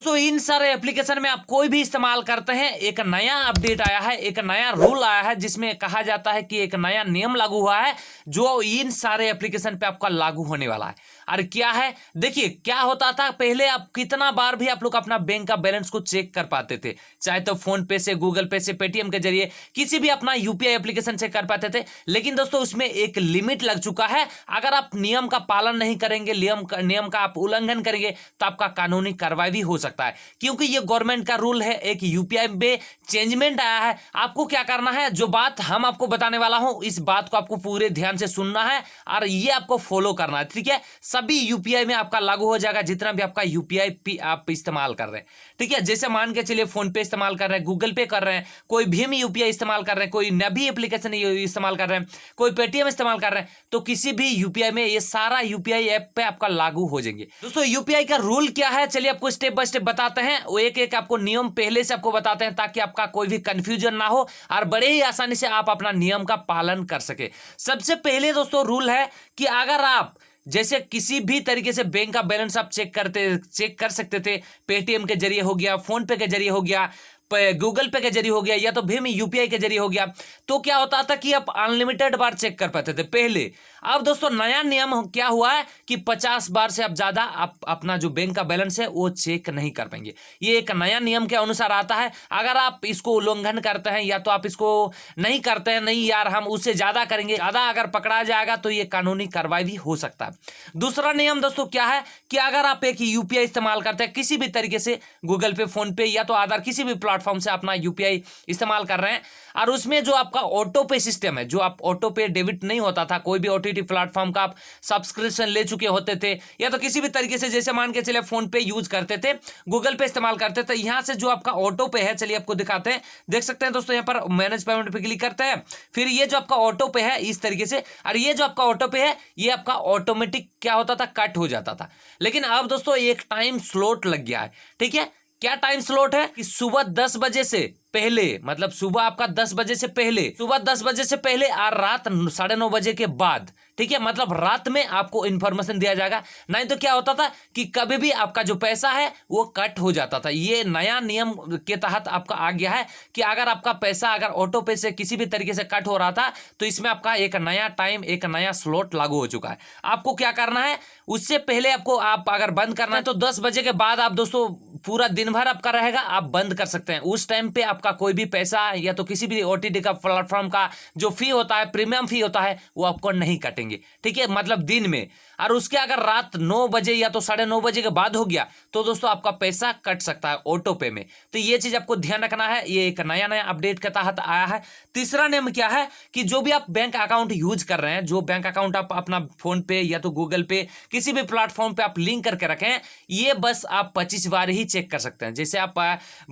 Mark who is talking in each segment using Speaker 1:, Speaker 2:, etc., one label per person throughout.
Speaker 1: तो इन सारे एप्लीकेशन में आप कोई भी इस्तेमाल करते हैं, एक नया अपडेट आया है, एक नया रूल आया है, जिसमें कहा जाता है कि एक नया नियम लागू हुआ है जो इन सारे एप्लीकेशन पे आपका लागू होने वाला है। और क्या है, देखिए क्या होता था पहले, आप कितना बार भी आप लोग अपना बैंक का बैलेंस को चेक कर पाते थे, चाहे तो फोन पे से, गूगल पे से, पेटीएम के जरिए, किसी भी अपना यूपीआई एप्लीकेशन से कर पाते थे। लेकिन दोस्तों उसमें एक लिमिट लग चुका है, अगर आप नियम का पालन नहीं करेंगे, नियम का आप उल्लंघन करेंगे तो आपका कानूनी कार्रवाई भी हो सकता है, क्योंकि ये गवर्नमेंट का रूल है, एक यूपीआई में चेंजमेंट आया है। आपको क्या करना है, जो बात हम आपको बताने वाला हूं, इस बात को आपको पूरे ध्यान से सुनना है और ये आपको फॉलो करना है, ठीक है। सभी यूपीआई में आपका लागू हो जाएगा, जितना भी आपका यूपीआई आप इस्तेमाल कर रहे हैं, ठीक है। जैसे मान के चलिए फोन पे इस्तेमाल कर रहे हैं, गूगल पे कर रहे हैं, कोई भीम यूपीआई इस्तेमाल कर रहे हैं, कोई नभी एप्लीकेशन इस्तेमाल कर रहे हैं, कोई पेटीएम इस्तेमाल कर रहे हैं, तो किसी भी यूपीआई में ये सारा यूपीआई ऐप पे आपका लागू हो जाएंगे। दोस्तों यूपीआई का रूल क्या है, चलिए आपको स्टेप बाय स्टेप बताते हैं, वो एक एक आपको नियम पहले से आपको बताते हैं, ताकि आपका कोई भी कंफ्यूजन ना हो और बड़े ही आसानी से आप अपना नियम का पालन कर सके। सबसे पहले दोस्तों रूल है कि अगर आप जैसे किसी भी तरीके से बैंक का बैलेंस आप चेक कर सकते थे, पेटीएम के जरिए हो गया, फोन पे के जरिए हो गया, गूगल पे के जरिए हो गया, या तो भीम यूपीआई के जरिए हो गया, तो क्या होता था कि आप अनलिमिटेड बार चेक कर पाते थे पहले। अब दोस्तों नया नियम क्या हुआ है कि 50 बार से अब ज्यादा आप अपना जो बैंक का बैलेंस है वो चेक नहीं कर पाएंगे। ये एक नया नियम के अनुसार आता है। अगर आप इसको उल्लंघन करते हैं या तो आप इसको नहीं करते हैं, नहीं यार हम उससे ज्यादा करेंगे, ज्यादा अगर पकड़ा जाएगा तो ये कानूनी कार्रवाई भी हो सकता है। दूसरा नियम दोस्तों क्या है कि अगर आप एक यूपीआई इस्तेमाल करते हैं किसी भी तरीके से, गूगल पे, फोन पे या तो आधार, किसी भी प्लेटफॉर्म से अपना यूपीआई इस्तेमाल कर रहे हैं, और उसमें जो आपका ऑटो पे सिस्टम है, जो आप ऑटो पे डेबिट नहीं होता था, कोई भी ओटीटी प्लेटफॉर्म का आप सब्सक्रिप्शन ले चुके होते थे, या तो किसी भी तरीके से जैसे मान के चले फोन पे यूज करते थे, गूगल पे इस्तेमाल करते थे, यहां से जो आपका ऑटो पे है, चलिए आपको दिखाते हैं, देख सकते हैं दोस्तों, यहां पर मैनेज पेमेंट पे क्लिक करते हैं, फिर ये जो आपका ऑटो पे है इस तरीके से, और ये जो आपका ऑटो पे है ये आपका ऑटोमेटिक क्या होता था, कट हो जाता था। लेकिन अब दोस्तों एक टाइम स्लॉट लग गया है, ठीक है। क्या टाइम स्लॉट है कि सुबह 10 बजे से पहले, मतलब सुबह आपका 10 बजे से पहले, सुबह 10 बजे से पहले और रात 9:30 बजे के बाद, ठीक है, मतलब रात में आपको इंफॉर्मेशन दिया जाएगा। नहीं तो क्या होता था कि कभी भी आपका जो पैसा है वो कट हो जाता था। ये नया नियम के तहत आपका आ गया है कि अगर आपका पैसा अगर ऑटो पे से किसी भी तरीके से कट हो रहा था तो इसमें आपका एक नया टाइम, एक नया स्लॉट लागू हो चुका है। आपको क्या करना है, उससे पहले आपको, आप अगर बंद करना है तो 10 बजे के बाद आप दोस्तों पूरा दिन भर आपका रहेगा, आप बंद कर सकते हैं। उस टाइम पे आपका कोई भी पैसा या तो किसी भी ओटीटी का प्लेटफॉर्म का जो फी होता है, प्रीमियम फी होता है, वो आपको नहीं कटेंगे, ठीक है, मतलब दिन में। और उसके अगर रात 9 बजे या तो 9:30 बजे के बाद हो गया तो दोस्तों आपका पैसा कट सकता है ऑटो पे में। तो ये चीज आपको ध्यान रखना है, ये एक नया अपडेट के तहत आया है। तीसरा नियम क्या है कि जो भी आप बैंक अकाउंट यूज कर रहे हैं, जो बैंक अकाउंट आप अपना फोन पे या तो गूगल पे किसी भी प्लेटफॉर्म पे आप लिंक करके रखें, ये बस आप 25 बार ही चेक कर सकते हैं। जैसे आप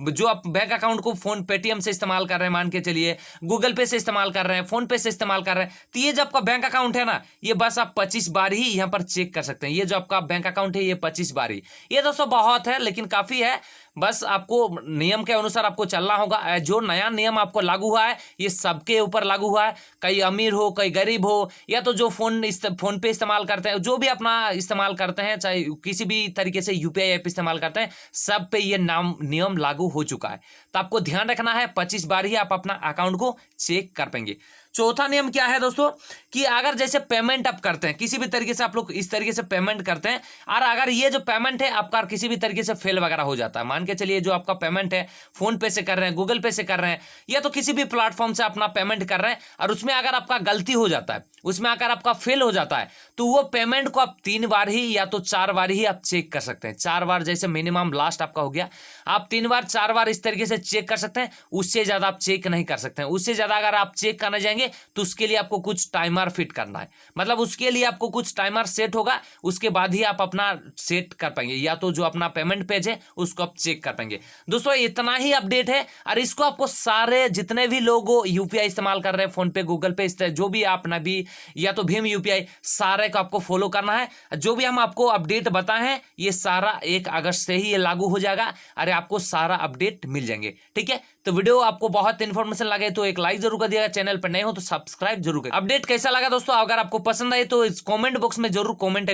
Speaker 1: जो आप बैंक अकाउंट को फोन पेटीएम से इस्तेमाल कर रहे हैं, मान के चलिए गूगल पे से इस्तेमाल कर रहे हैं, फोन पे से इस्तेमाल कर रहे हैं, तो ये जो आपका बैंक अकाउंट है ना, ये बस आप 25 बार ही यहाँ पर चेक कर सकते हैं। ये जो आपका बैंक अकाउंट है ये 25 बार ही, ये दोस्तों बहुत है लेकिन काफी है, बस आपको नियम के अनुसार आपको चलना होगा। जो नया नियम आपको लागू हुआ है ये सबके ऊपर लागू हुआ है, कई अमीर हो, कई गरीब हो, या तो जो फोन पे इस्तेमाल करते हैं, जो भी अपना इस्तेमाल करते हैं, चाहे किसी भी तरीके से यूपीआई ऐप इस्तेमाल करते हैं, सब पे ये नियम लागू हो चुका है। तो आपको ध्यान रखना है, 25 बार ही आप अपना अकाउंट को चेक कर पाएंगे। चौथा नियम क्या है दोस्तों कि अगर जैसे पेमेंट आप करते हैं, किसी भी तरीके से आप लोग इस तरीके से पेमेंट करते हैं, और अगर ये जो पेमेंट है आपका किसी भी तरीके से फेल वगैरह हो जाता है, मान के चलिए जो आपका पेमेंट है फोन पे से कर रहे हैं, गूगल पे से कर रहे हैं, या तो किसी भी प्लेटफॉर्म से अपना पेमेंट कर रहे हैं, और उसमें अगर आपका गलती हो जाता है, उसमें अगर आपका फेल हो जाता है, तो वो पेमेंट को आप 3 बार ही या तो 4 बार ही आप चेक कर सकते हैं। 4 बार जैसे मिनिमम लास्ट आपका हो गया, आप 3 बार 4 बार इस तरीके से चेक कर सकते हैं, उससे ज्यादा आप चेक नहीं कर सकते हैं। उससे ज्यादा अगर आप चेक करने जाएंगे तो उसके लिए आपको कुछ टाइमर फिट करना है, मतलब उसके लिए आपको कुछ टाइमर सेट होगा, उसके बाद ही आप अपना सेट कर पाएंगे, या तो जो अपना पेमेंट पेज है उसको आप चेक कर पाएंगे। दोस्तों इतना ही अपडेट है, और इसको आपको सारे जितने भी लोग यूपीआई इस्तेमाल कर रहे हैं, फोन पे, गूगल पे, जो भी आप नबी या तो भीम यूपीआई, सारे को आपको फॉलो करना है। जो भी हम आपको अपडेट बताए हैं ये सारा 1 अगस्त से ही ये लागू हो जाएगा, अरे आपको सारा अपडेट मिल जाएंगे, ठीक है। तो वीडियो आपको बहुत इन्फॉर्मेशन लगे तो एक लाइक जरूर कर दिएगा, चैनल पर नए हो तो सब्सक्राइब जरूर करें। अपडेट कैसा लगा दोस्तों, अगर आपको पसंद आए तो इस कमेंट बॉक्स में जरूर कमेंट